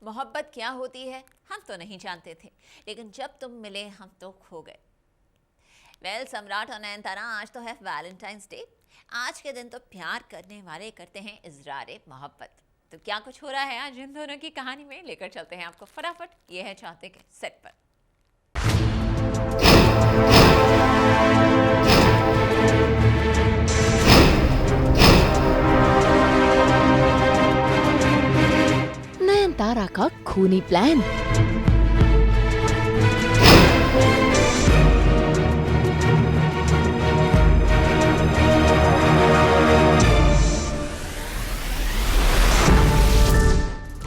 मोहब्बत क्या होती है हम तो नहीं जानते थे, लेकिन जब तुम मिले हम तो खो गए। वेल सम्राट और नयनतारा, आज तो है वैलेंटाइंस डे। आज के दिन तो प्यार करने वाले करते हैं इजरार मोहब्बत। तो क्या कुछ हो रहा है आज इन दोनों की कहानी में, लेकर चलते हैं आपको फटाफट। ये है चाहते के सेट पर। नयनतारा का खूनी प्लान।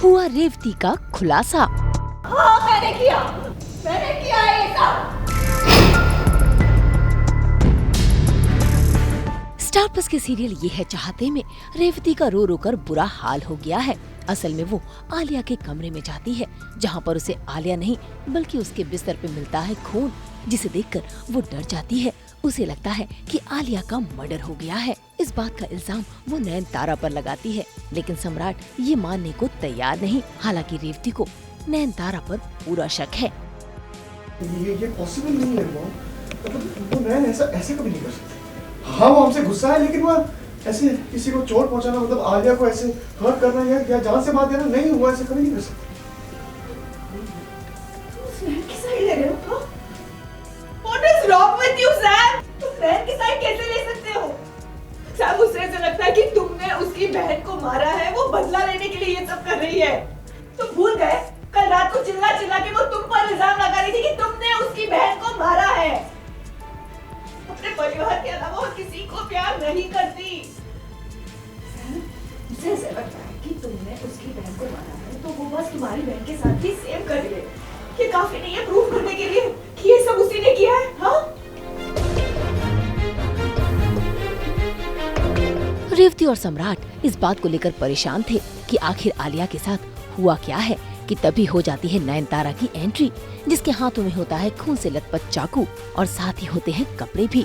हुआ रेवती का खुलासा। हाँ, मैंने किया है ये सब। स्टार प्लस के सीरियल ये है चाहते में रेवती का रो रो कर बुरा हाल हो गया है। असल में वो आलिया के कमरे में जाती है, जहाँ पर उसे आलिया नहीं बल्कि उसके बिस्तर पे मिलता है खून, जिसे देखकर वो डर जाती है। उसे लगता है कि आलिया का मर्डर हो गया है। इस बात का इल्जाम वो नयनतारा पर लगाती है, लेकिन सम्राट ये मानने को तैयार नहीं। हालांकि रेवती को नयनतारा पर पूरा शक है। ये पॉसिबल नहीं है वो, मतलब वो नयन ऐसे कभी नहीं कर सकती। हाँ, वो हमसे गुस्सा है, लेकिन वो ऐसे किसी को चोट पहुंचाना, मतलब आलिया को ऐसे हर्ट करना या जान से मार देना, नहीं, वो ऐसे कभी नहीं कर सकती। की साइड ले रहे हो? What is wrong with you, Sam? तुम बहन की साइड कैसे ले सकते हो? सैम, उसे ऐसा लगता है कि तुमने उसकी बहन को मारा है, वो बदला लेने के लिए ये सब कर रही है। तुम भूल गए कल रात को चिल्ला चिल्ला के वो तुम पर इल्जाम लगा रही थी कि तुमने उसकी बहन को मारा है। अपने परिवार के अलावा और किसी को प्यार नहीं करती। सैम, उसे ऐसा लगता है कि तुमने उसकी बहन को मारा है, तो वो बस तुम्हारी बहन के साथ ही सेम कर ले। ये काफी नहीं है प्रूव करने के लिए कि ये सब उसी ने किया है। हाँ? रेवती और सम्राट इस बात को लेकर परेशान थे कि आखिर आलिया के साथ हुआ क्या है, कि तभी हो जाती है नयनतारा की एंट्री, जिसके हाथों में होता है खून से लथपथ चाकू और साथ ही होते हैं कपड़े भी।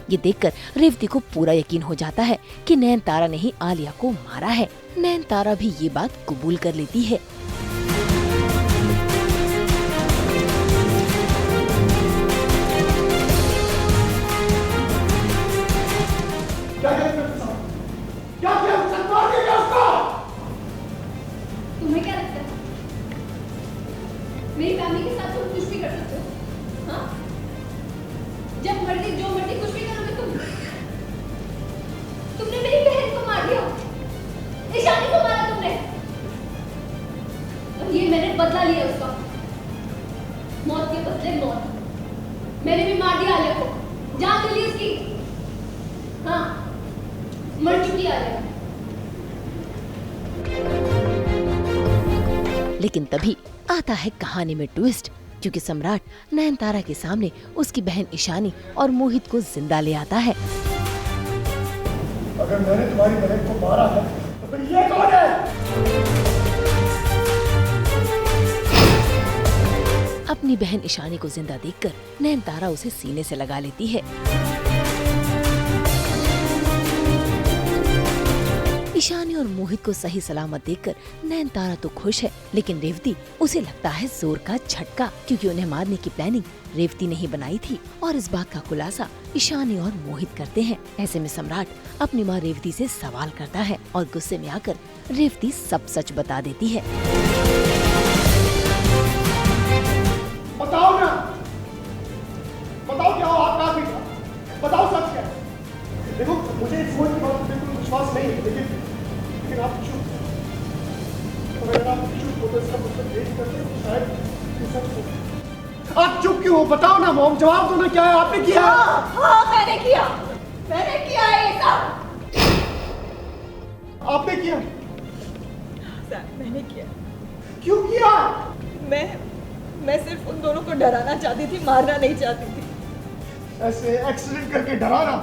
ये देखकर रेवती को पूरा यकीन हो जाता है कि नयनतारा ने ही आलिया को मारा है। नयनतारा भी ये बात कबूल कर लेती है। तुम्हें क्या लगता है मेरी फैमिली के साथ तुम कुछ भी कर सकते हो? हाँ? जब मर्जी जो मर्जी कुछ भी करोगे तुमने मेरी बहन को मार दिया, ईशानी को मारा तुमने, और ये मैंने बदला लिया उसका। मौत के बदले मौत। मैंने भी मार दिया आलिया को, जान ले ली उसकी। हाँ, मर चुकी आलिया। लेकिन तभी आता है कहानी में ट्विस्ट, क्योंकि सम्राट नयनतारा के सामने उसकी बहन ईशानी और मोहित को जिंदा ले आता है। अगर मैंने तुम्हारी बहन को मारा है, तो फिर ये कौन है? अपनी बहन ईशानी को जिंदा देखकर नयनतारा उसे सीने से लगा लेती है। ईशानी और मोहित को सही सलामत देखकर नयनतारा तो खुश है, लेकिन रेवती उसे लगता है जोर का झटका, क्योंकि उन्हें मारने की प्लानिंग रेवती ने ही बनाई थी और इस बात का खुलासा ईशानी और मोहित करते हैं। ऐसे में सम्राट अपनी माँ रेवती से सवाल करता है और गुस्से में आकर रेवती सब सच बता देती है। बताओ ना, बताओ क्या हो आपका आखिर, बताओ सच क्या है। देखो, मुझे इस फोन की बात पे बिल्कुल विश्वास नहीं है, लेकिन आप चुप, अगर आप चुप हो तो इसका मतलब यही करते हैं शायद ये सच हो। आप चुप क्यों हो? बताओ ना मॉम, जवाब दो ना, क्या है आपने किया? हाँ, मैंने किया है ये सब। आपने किया? सैम, मैंने किया। क्यों किया? मैं सिर्फ उन दोनों को डराना चाहती थी, मारना नहीं चाहती थी। ऐसे एक्सीडेंट करके डराना?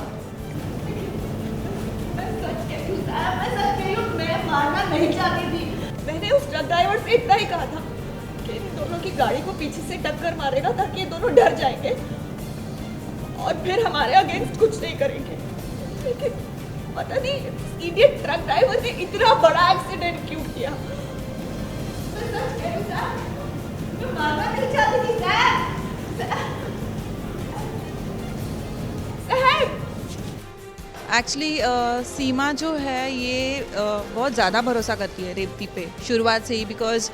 मैं सच कहती हूँ सैम, मैं सच कह रही हूँ, मैं मारना नहीं चाहती थी। मैंने उस ट्रक ड्राइवर से इतना ही कहा था कि इन दोनों की गाड़ी को पीछे से टक्कर मारेगा ताकि ये दोनों डर जाएंगे, और फिर हमारे अगेंस्ट कुछ नहीं करेंगे। लेकिन पता नहीं इडियट ट्रक ड्राइवर ने इतना बड़ा एक्सीडेंट क्यों किया। मैं सच कह रही हूं सर, मैं मारना नहीं चाहती थी सर। एक्चुअली सीमा जो है ये बहुत ज़्यादा भरोसा करती है रेवती पे शुरुआत से ही, बिकॉज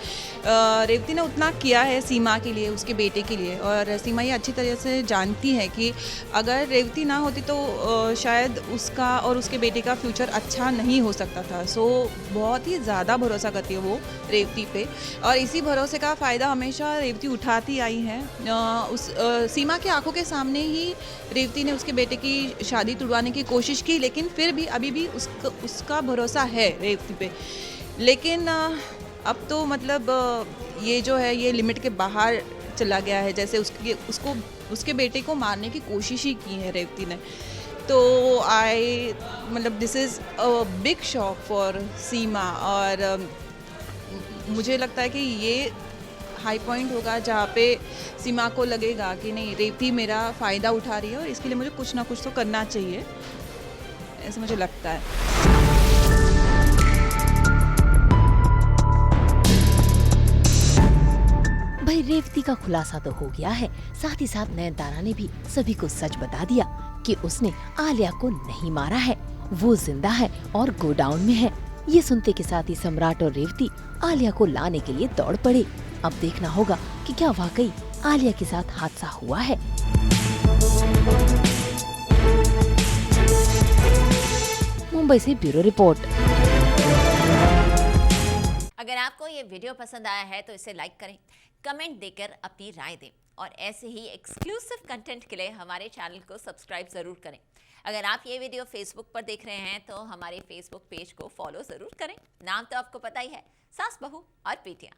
रेवती ने उतना किया है सीमा के लिए, उसके बेटे के लिए, और सीमा ये अच्छी तरह से जानती है कि अगर रेवती ना होती तो शायद उसका और उसके बेटे का फ्यूचर अच्छा नहीं हो सकता था। सो बहुत ही ज़्यादा भरोसा करती है वो रेवती पे, और इसी भरोसे का फ़ायदा हमेशा रेवती उठाती आई है। सीमा की आंखों के सामने ही रेवती ने उसके बेटे की शादी तुड़वाने की कोशिश की, लेकिन फिर भी अभी भी उसका भरोसा है रेवती पे। लेकिन अब तो मतलब ये जो है ये लिमिट के बाहर चला गया है। जैसे उसके बेटे को मारने की कोशिश ही की है रेवती ने। तो मतलब this is a big shock for Seema, और मुझे लगता है कि ये हाई पॉइंट होगा जहाँ पे सीमा को लगेगा कि नहीं, रेवती मेरा फ़ायदा उठा रही है और इसके लिए मुझे कुछ ना कुछ तो करना चाहिए, ऐसे मुझे लगता है। भाई रेवती का खुलासा तो हो गया है, साथ ही साथ नयनतारा ने भी सभी को सच बता दिया कि उसने आलिया को नहीं मारा है, वो जिंदा है और गोडाउन में है। ये सुनते के साथ ही सम्राट और रेवती आलिया को लाने के लिए दौड़ पड़े। अब देखना होगा कि क्या वाकई आलिया के साथ हादसा हुआ है। मुंबई से ब्यूरो रिपोर्ट। अगर आपको ये वीडियो पसंद आया है तो इसे लाइक करें, कमेंट देकर अपनी राय दें, और ऐसे ही एक्सक्लूसिव कंटेंट के लिए हमारे चैनल को सब्सक्राइब ज़रूर करें। अगर आप ये वीडियो फेसबुक पर देख रहे हैं तो हमारे फेसबुक पेज को फॉलो ज़रूर करें। नाम तो आपको पता ही है, सास बहू और बेटियाँ।